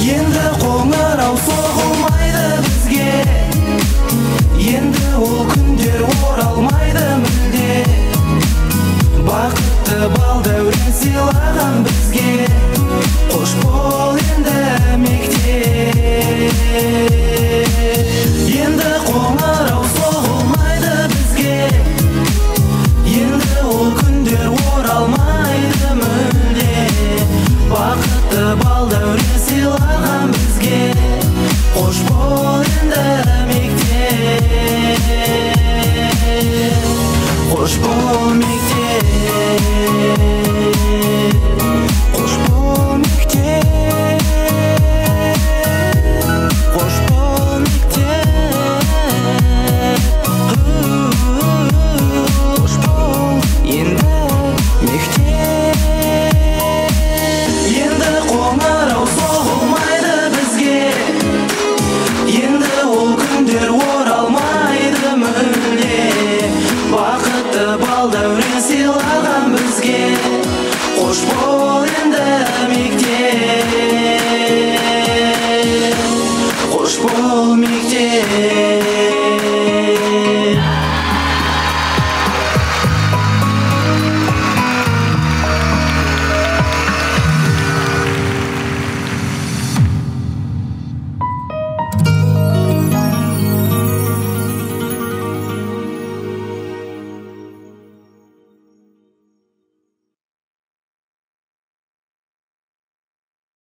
Енді қоңырау соғылмайды бізге, енді ол күндер оралмайды мүлде. Бақытты бал дәурен сыйлаған бізге, қош бол енді мектеп. Енді қоңырау соғылмайды бізге, енді ол күндер оралмайды мүлде. Бақытты бал дәурен сыйлаған бізге, қош бол енді мектеп. Қош бол мектеп, қош бол мектеп, қош бол мектеп, қош бол енді мектеп. Енді қоңырау соғылмайды бізге, енді ол күндер оралмайды мүлде. Бақытты бал дәурен сыйлаған бізге, қош бол